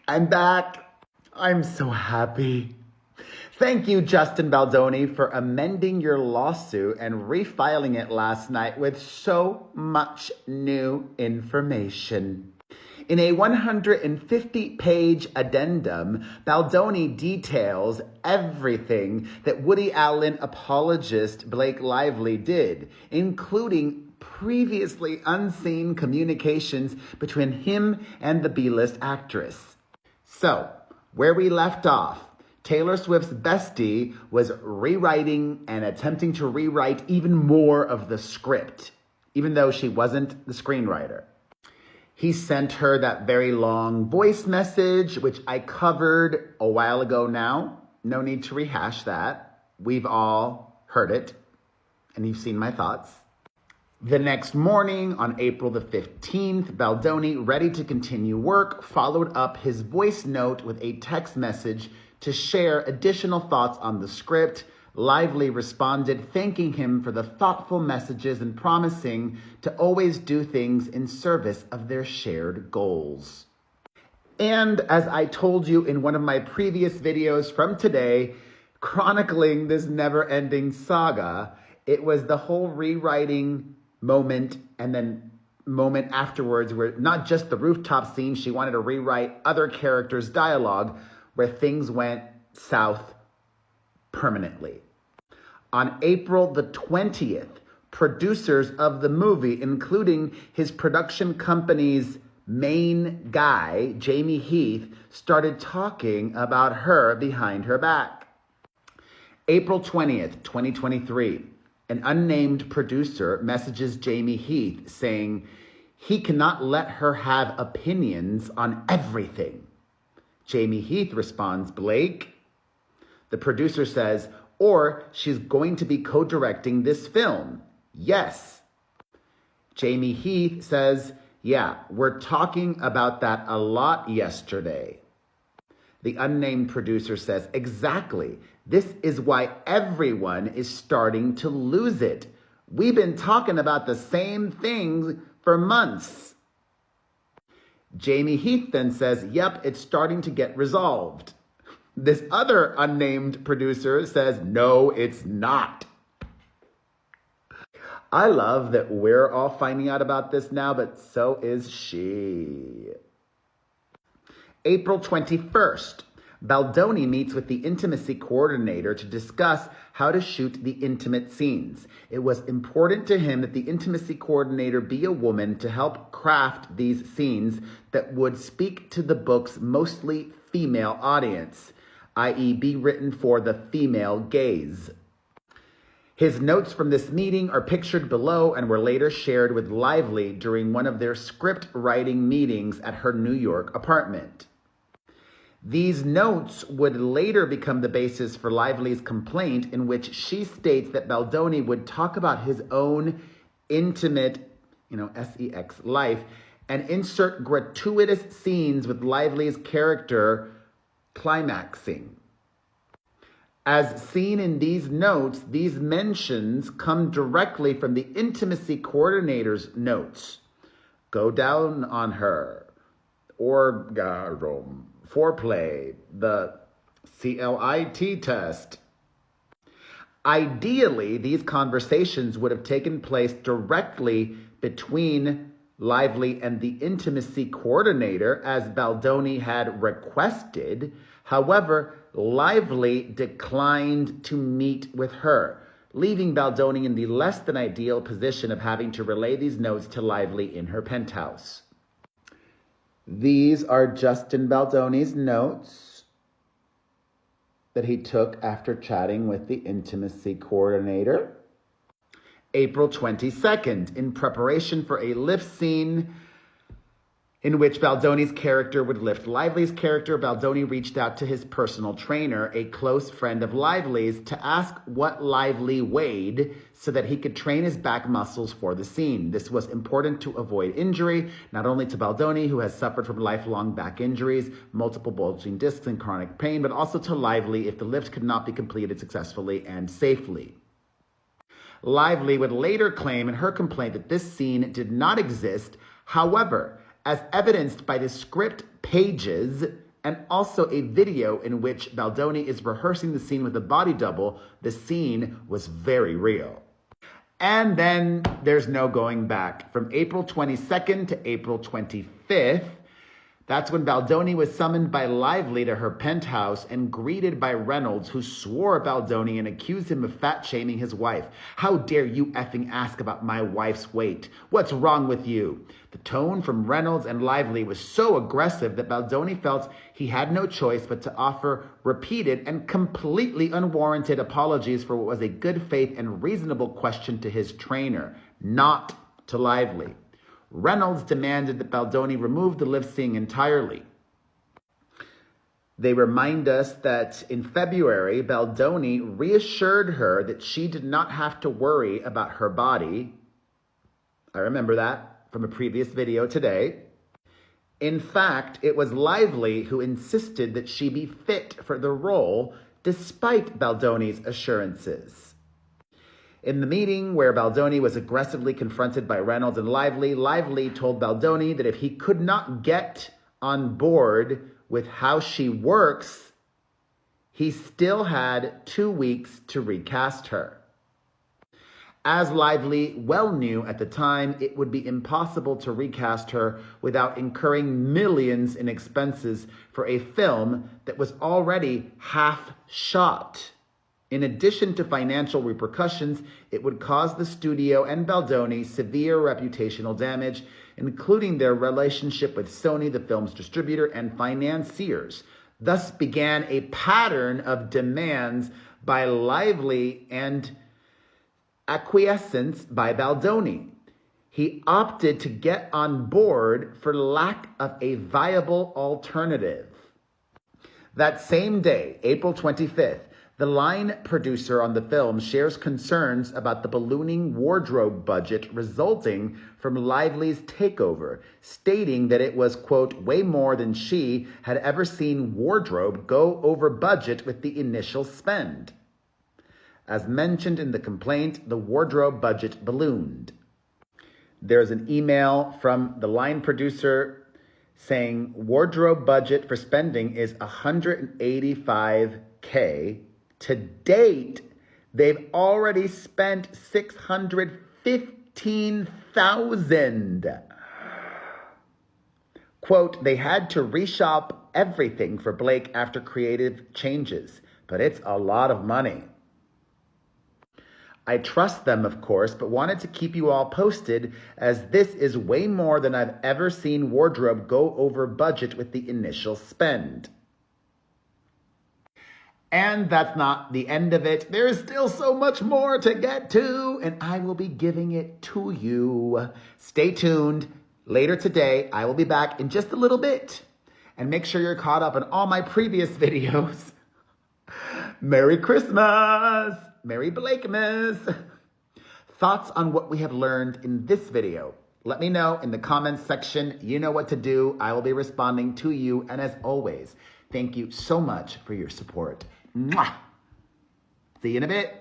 I'm back. I'm so happy. Thank you, Justin Baldoni, for amending your lawsuit and refiling it last night with so much new information. In a 150-page addendum, Baldoni details everything that Woody Allen apologist Blake Lively did, including previously unseen communications between him and the B-list actress. So, where we left off, Taylor Swift's bestie was rewriting and attempting to rewrite even more of the script, even though she wasn't the screenwriter. He sent her that very long voice message, which I covered a while ago now. No need to rehash that. We've all heard it, and you've seen my thoughts. The next morning, on April the 15th, Baldoni, ready to continue work, followed up his voice note with a text message to share additional thoughts on the script. Lively responded, thanking him for the thoughtful messages and promising to always do things in service of their shared goals. And as I told you in one of my previous videos from today, chronicling this never-ending saga, it was the whole rewriting moment and then moment afterwards where not just the rooftop scene, she wanted to rewrite other characters' dialogue where things went south permanently. On April the 20th, producers of the movie, including his production company's main guy, Jamie Heath, started talking about her behind her back. April 20th, 2023. An unnamed producer messages Jamie Heath saying he cannot let her have opinions on everything. Jamie Heath responds, Blake? The producer says, or she's going to be co-directing this film. Yes. Jamie Heath says, yeah, we're talking about that a lot yesterday. The unnamed producer says, exactly. This is why everyone is starting to lose it. We've been talking about the same things for months. Jamie Heath then says, yep, it's starting to get resolved. This other unnamed producer says, no, it's not. I love that we're all finding out about this now, but so is she. April 21st. Baldoni meets with the intimacy coordinator to discuss how to shoot the intimate scenes. It was important to him that the intimacy coordinator be a woman to help craft these scenes that would speak to the book's mostly female audience, i.e. be written for the female gaze. His notes from this meeting are pictured below and were later shared with Lively during one of their script writing meetings at her New York apartment. These notes would later become the basis for Lively's complaint, in which she states that Baldoni would talk about his own intimate, sex life and insert gratuitous scenes with Lively's character climaxing. As seen in these notes, these mentions come directly from the intimacy coordinator's notes. Go down on her. Orgasm. Foreplay, the CLIT test. Ideally, these conversations would have taken place directly between Lively and the intimacy coordinator, as Baldoni had requested. However, Lively declined to meet with her, leaving Baldoni in the less than ideal position of having to relay these notes to Lively in her penthouse. These are Justin Baldoni's notes that he took after chatting with the intimacy coordinator. April 22nd, in preparation for a lift scene in which Baldoni's character would lift Lively's character, Baldoni reached out to his personal trainer, a close friend of Lively's, to ask what Lively weighed so that he could train his back muscles for the scene. This was important to avoid injury, not only to Baldoni, who has suffered from lifelong back injuries, multiple bulging discs, and chronic pain, but also to Lively if the lift could not be completed successfully and safely. Lively would later claim in her complaint that this scene did not exist. However, as evidenced by the script pages and also a video in which Baldoni is rehearsing the scene with a body double. The scene was very real. And then there's no going back. From April 22nd to April 25th, that's when Baldoni was summoned by Lively to her penthouse and greeted by Reynolds, who swore at Baldoni and accused him of fat-shaming his wife. "How dare you effing ask about my wife's weight? What's wrong with you?" The tone from Reynolds and Lively was so aggressive that Baldoni felt he had no choice but to offer repeated and completely unwarranted apologies for what was a good faith and reasonable question to his trainer, not to Lively. Reynolds demanded that Baldoni remove the lip sync entirely. They remind us that in February, Baldoni reassured her that she did not have to worry about her body. I remember that from a previous video today. In fact, it was Lively who insisted that she be fit for the role, despite Baldoni's assurances. In the meeting where Baldoni was aggressively confronted by Reynolds and Lively, Lively told Baldoni that if he could not get on board with how she works, he still had 2 weeks to recast her. As Lively well knew at the time, it would be impossible to recast her without incurring millions in expenses for a film that was already half shot. In addition to financial repercussions, it would cause the studio and Baldoni severe reputational damage, including their relationship with Sony, the film's distributor and financiers. Thus began a pattern of demands by Lively and acquiescence by Baldoni. He opted to get on board for lack of a viable alternative. That same day, April 25th, the line producer on the film shares concerns about the ballooning wardrobe budget resulting from Lively's takeover, stating that it was, quote, way more than she had ever seen wardrobe go over budget with the initial spend. As mentioned in the complaint, the wardrobe budget ballooned. There's an email from the line producer saying wardrobe budget for spending is $185K. To date, they've already spent $615,000. Quote, they had to reshop everything for Blake after creative changes, but it's a lot of money. I trust them, of course, but wanted to keep you all posted as this is way more than I've ever seen wardrobe go over budget with the initial spend. And that's not the end of it. There is still so much more to get to, and I will be giving it to you. Stay tuned. Later today, I will be back in just a little bit. And make sure you're caught up on all my previous videos. Merry Christmas! Merry Blakemas! Thoughts on what we have learned in this video? Let me know in the comments section. You know what to do. I will be responding to you. And as always, thank you so much for your support. Mwah! See you in a bit.